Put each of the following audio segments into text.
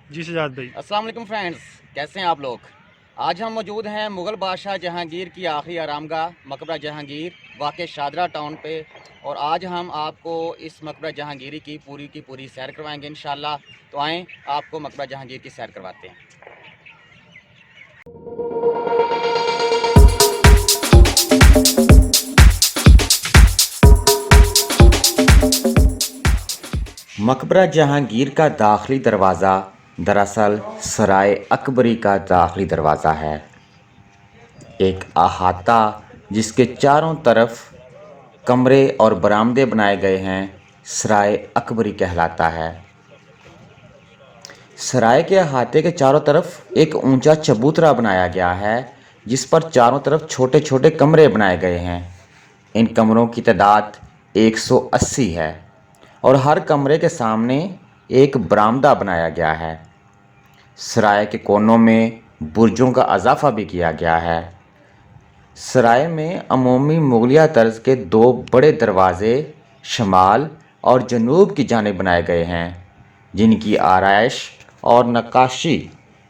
جی شجاعت بھائی۔ السلام علیکم فرینڈز، کیسے ہیں آپ لوگ؟ آج ہم موجود ہیں مغل بادشاہ جہانگیر کی آخری آرام گاہ مقبرہ جہانگیر واقع شادرہ ٹاؤن پہ، اور آج ہم آپ کو اس مقبرہ جہانگیری کی پوری سیر کروائیں گے انشاءاللہ۔ تو آئیں آپ کو مقبرہ جہانگیر کی سیر کرواتے ہیں۔ مقبرہ جہانگیر کا داخلی دروازہ دراصل سرائے اکبری کا داخلی دروازہ ہے، ایک احاطہ جس کے چاروں طرف کمرے اور برآمدے بنائے گئے ہیں سرائے اکبری کہلاتا ہے۔ سرائے کے احاطے کے چاروں طرف ایک اونچا چبوترا بنایا گیا ہے جس پر چاروں طرف چھوٹے چھوٹے کمرے بنائے گئے ہیں۔ ان کمروں کی تعداد 180 ہے اور ہر کمرے کے سامنے ایک برآمدہ بنایا گیا ہے۔ سرائے کے کونوں میں برجوں کا اضافہ بھی کیا گیا ہے۔ سرائے میں عمومی مغلیہ طرز کے 2 بڑے دروازے شمال اور جنوب کی جانب بنائے گئے ہیں، جن کی آرائش اور نقاشی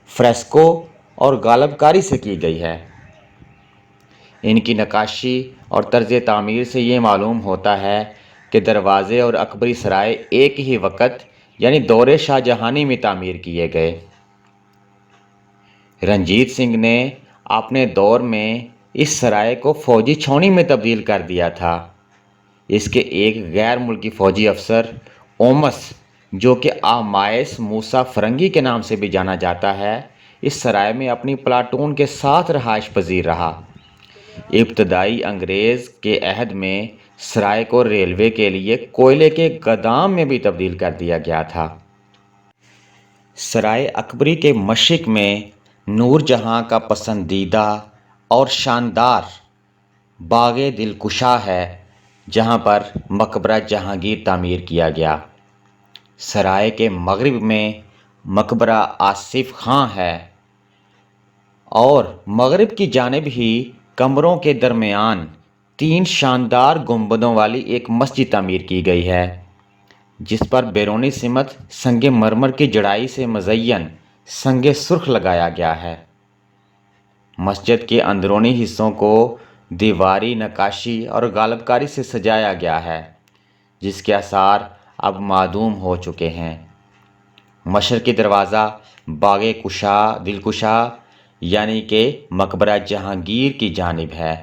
فریسکو اور غالب کاری سے کی گئی ہے۔ ان کی نقاشی اور طرز تعمیر سے یہ معلوم ہوتا ہے کہ دروازے اور اکبری سرائے ایک ہی وقت یعنی دور شاہ جہانی میں تعمیر کیے گئے۔ رنجیت سنگھ نے اپنے دور میں اس سرائے کو فوجی چھاؤنی میں تبدیل کر دیا تھا۔ اس کے ایک غیر ملکی فوجی افسر اومس، جو کہ آمائس موسیٰ فرنگی کے نام سے بھی جانا جاتا ہے، اس سرائے میں اپنی پلاٹون کے ساتھ رہائش پذیر رہا۔ ابتدائی انگریز کے عہد میں سرائے کو ریلوے کے لیے کوئلے کے گودام میں بھی تبدیل کر دیا گیا تھا۔ سرائے اکبری کے مشرق میں نور جہاں کا پسندیدہ اور شاندار باغ دلکشا ہے، جہاں پر مقبرہ جہانگیر تعمیر کیا گیا۔ سرائے کے مغرب میں مقبرہ آصف خاں ہے اور مغرب کی جانب ہی کمروں کے درمیان 3 شاندار گنبدوں والی ایک مسجد تعمیر کی گئی ہے، جس پر بیرونی سمت سنگ مرمر کی جڑائی سے مزین سنگ سرخ لگایا گیا ہے۔ مسجد کے اندرونی حصوں کو دیواری نقاشی اور غالب کاری سے سجایا گیا ہے، جس کے آثار اب معدوم ہو چکے ہیں۔ مشرقی دروازہ باغ دلکشا یعنی کہ مقبرہ جہانگیر کی جانب ہے۔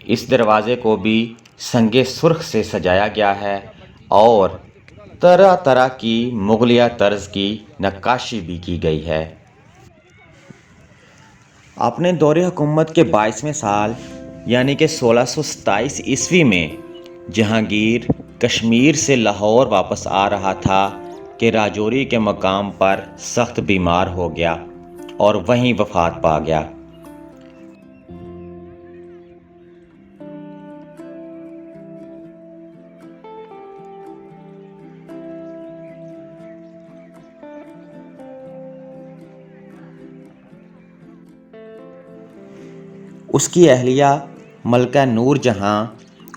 اس دروازے کو بھی سنگ سرخ سے سجایا گیا ہے اور طرح طرح کی مغلیہ طرز کی نقاشی بھی کی گئی ہے۔ اپنے دور حکومت کے 22ویں سال یعنی کہ 1627 عیسوی میں جہانگیر کشمیر سے لاہور واپس آ رہا تھا کہ راجوری کے مقام پر سخت بیمار ہو گیا اور وہیں وفات پا گیا۔ اس کی اہلیہ ملکہ نور جہاں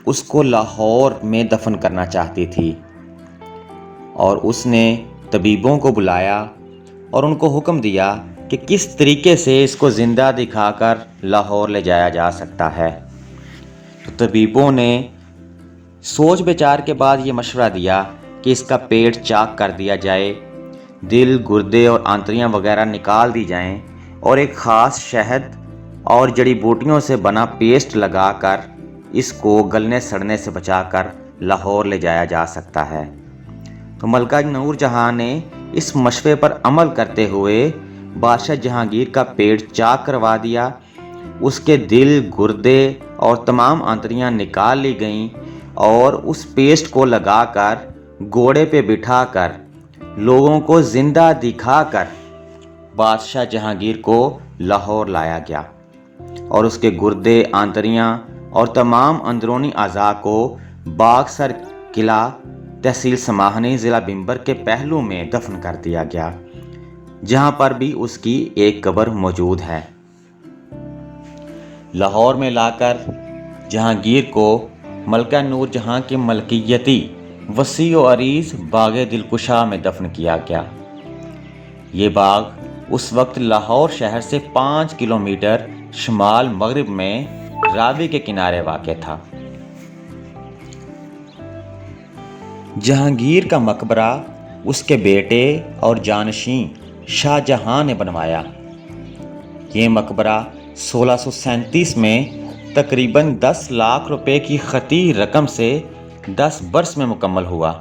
اس کو لاہور میں دفن کرنا چاہتی تھی اور اس نے طبیبوں کو بلایا اور ان کو حکم دیا کہ کس طریقے سے اس کو زندہ دکھا کر لاہور لے جایا جا سکتا ہے۔ تو طبیبوں نے سوچ بچار کے بعد یہ مشورہ دیا کہ اس کا پیٹ چاک کر دیا جائے، دل، گردے اور آنتڑیاں وغیرہ نکال دی جائیں اور ایک خاص شہد اور جڑی بوٹیوں سے بنا پیسٹ لگا کر اس کو گلنے سڑنے سے بچا کر لاہور لے جایا جا سکتا ہے۔ تو ملکہ نور جہاں نے اس مشورے پر عمل کرتے ہوئے بادشاہ جہانگیر کا پیٹ چاک کروا دیا، اس کے دل، گردے اور تمام آنتڑیاں نکال لی گئیں اور اس پیسٹ کو لگا کر گھوڑے پہ بٹھا کر لوگوں کو زندہ دکھا کر بادشاہ جہانگیر کو لاہور لایا گیا اور اس کے گردے، آنتڑیاں اور تمام اندرونی اعضاء کو باغسر قلعہ تحصیل سماہنی ضلع بھمبر کے پہلو میں دفن کر دیا گیا، جہاں پر بھی اس کی ایک قبر موجود ہے۔ لاہور میں لا کر جہانگیر کو ملکہ نور جہاں کی ملکیتی وسیع و عریض باغ دلکشا میں دفن کیا گیا۔ یہ باغ اس وقت لاہور شہر سے 5 کلومیٹر شمال مغرب میں راوی کے کنارے واقع تھا۔ جہانگیر کا مقبرہ اس کے بیٹے اور جانشین شاہ جہاں نے بنوایا۔ یہ مقبرہ 1637 میں تقریباً 10 لاکھ روپے کی خطی رقم سے 10 برس میں مکمل ہوا۔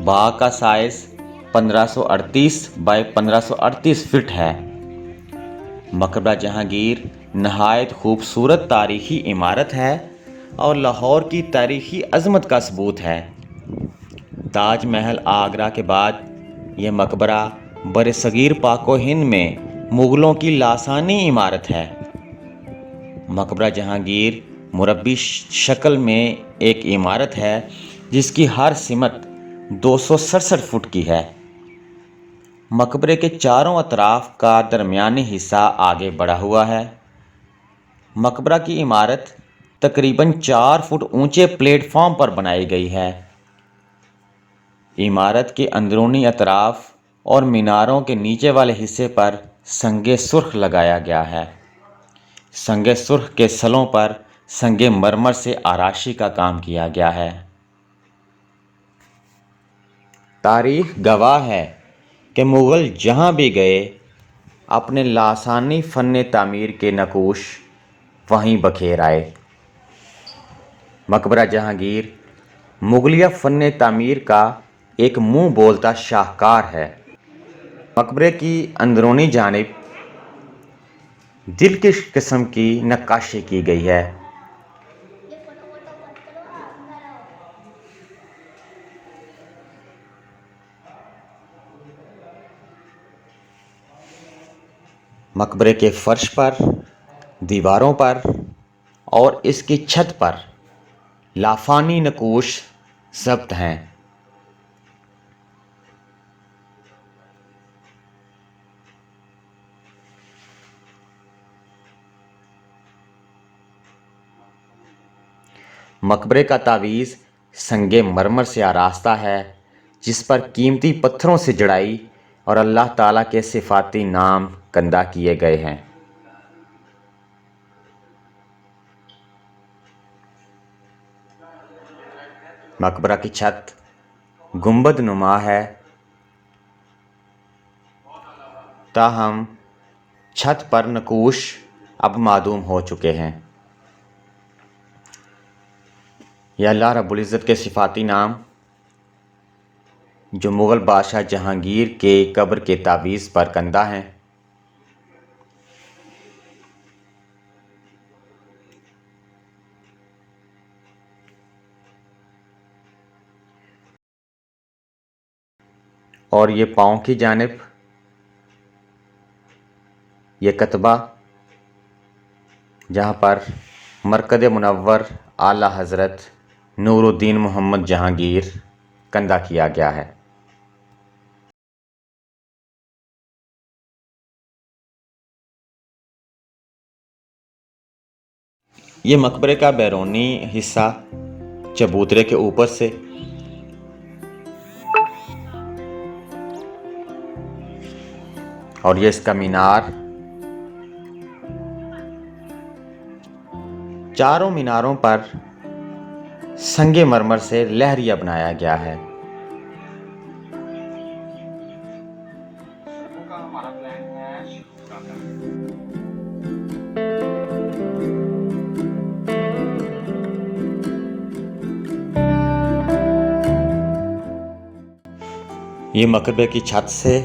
باغ کا سائز 1538 بائی 1538 فٹ ہے۔ مقبرہ جہانگیر نہایت خوبصورت تاریخی عمارت ہے اور لاہور کی تاریخی عظمت کا ثبوت ہے۔ تاج محل آگرہ کے بعد یہ مقبرہ برصغیر پاک و ہند میں مغلوں کی لاسانی عمارت ہے۔ مقبرہ جہانگیر مربع شکل میں ایک عمارت ہے جس کی ہر سمت 267 فٹ کی ہے۔ مقبرے کے چاروں اطراف کا درمیانی حصہ آگے بڑھا ہوا ہے۔ مقبرہ کی عمارت تقریباً 4 فٹ اونچے پلیٹ فارم پر بنائی گئی ہے۔ عمارت کے اندرونی اطراف اور میناروں کے نیچے والے حصے پر سنگ سرخ لگایا گیا ہے۔ سنگ سرخ کے سلوں پر سنگ مرمر سے آراشی کا کام کیا گیا ہے۔ تاریخ گواہ ہے کہ مغل جہاں بھی گئے اپنے لاسانی فن تعمیر کے نقوش وہیں بکھیر آئے۔ مقبرہ جہانگیر مغلیہ فن تعمیر کا ایک منہ بولتا شاہکار ہے۔ مقبرے کی اندرونی جانب دلکش قسم کی نقاشی کی گئی ہے۔ مقبرے کے فرش پر، دیواروں پر اور اس کی چھت پر لافانی نقوش ضبط ہیں۔ مقبرے کا تعویذ سنگ مرمر سے آراستہ ہے جس پر قیمتی پتھروں سے جڑائی اور اللہ تعالیٰ کے صفاتی نام کندہ کیے گئے ہیں۔ مقبرہ کی چھت گنبد نما ہے، تاہم چھت پر نقوش اب معدوم ہو چکے ہیں۔ یہ اللہ رب العزت کے صفاتی نام جو مغل بادشاہ جہانگیر کے قبر کے تعویذ پر کندہ ہیں۔ اور یہ پاؤں کی جانب یہ کتبہ جہاں پر مرکز منور اعلیٰ حضرت نور الدین محمد جہانگیر کندہ کیا گیا ہے۔ یہ مقبرے کا بیرونی حصہ چبوترے کے اوپر سے اور یہ اس کا مینار، چاروں میناروں پر سنگ مرمر سے لہریہ بنایا گیا ہے۔ یہ مقبرے کی چھت سے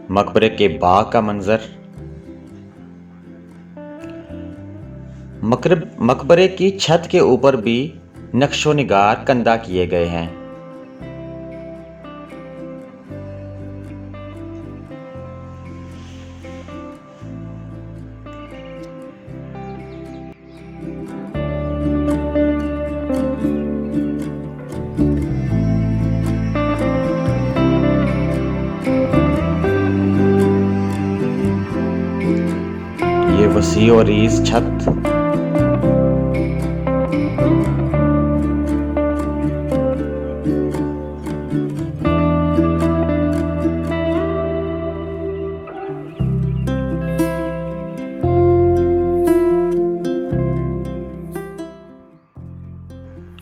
مقبرے کے باغ کا منظر۔ مقبرے کی چھت کے اوپر بھی نقش و نگار کندہ کیے گئے ہیں۔ یہ وسیع و ریز چھت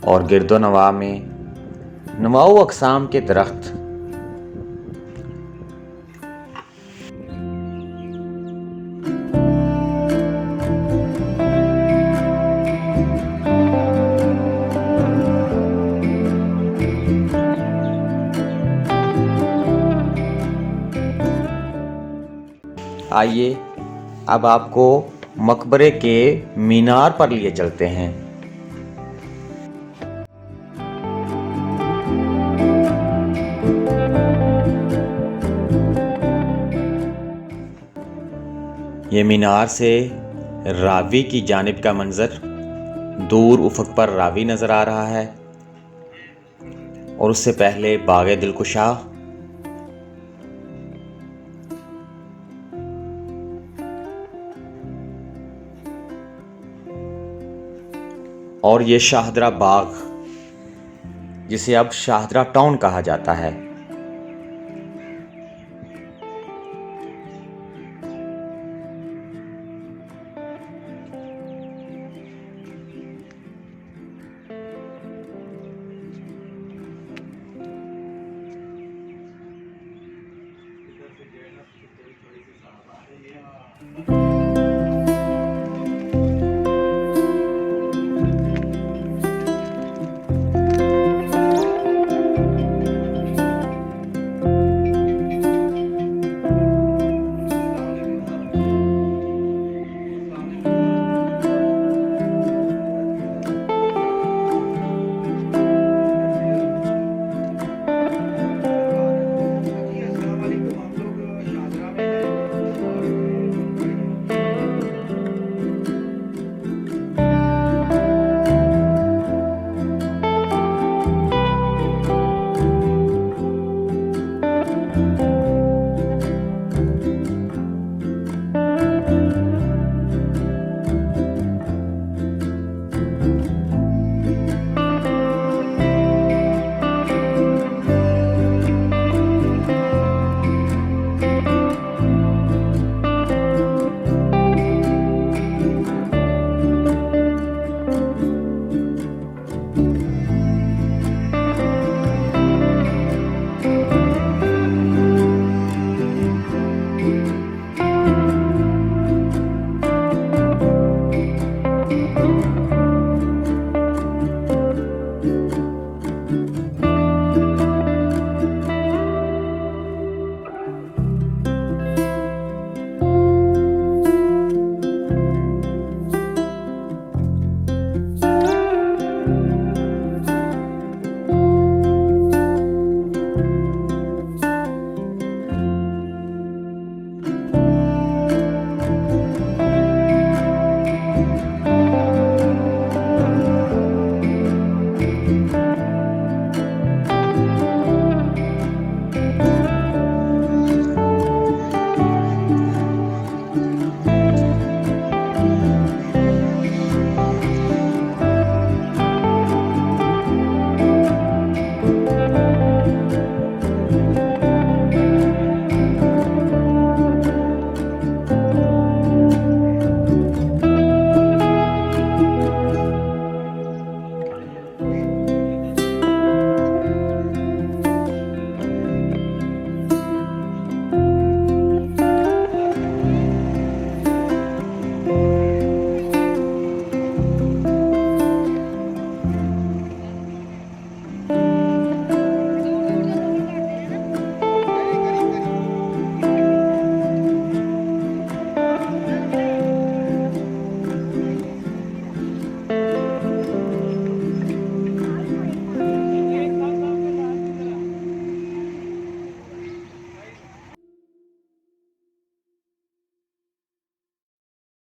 اور گرد و نواح میں نواؤ اقسام کے درخت۔ آئیے اب آپ کو مقبرے کے مینار پر لیے چلتے ہیں۔ یہ مینار سے راوی کی جانب کا منظر، دور افق پر راوی نظر آ رہا ہے اور اس سے پہلے باغ دلکشا، اور یہ شاہدرہ باغ جسے اب شاہدرہ ٹاؤن کہا جاتا ہے۔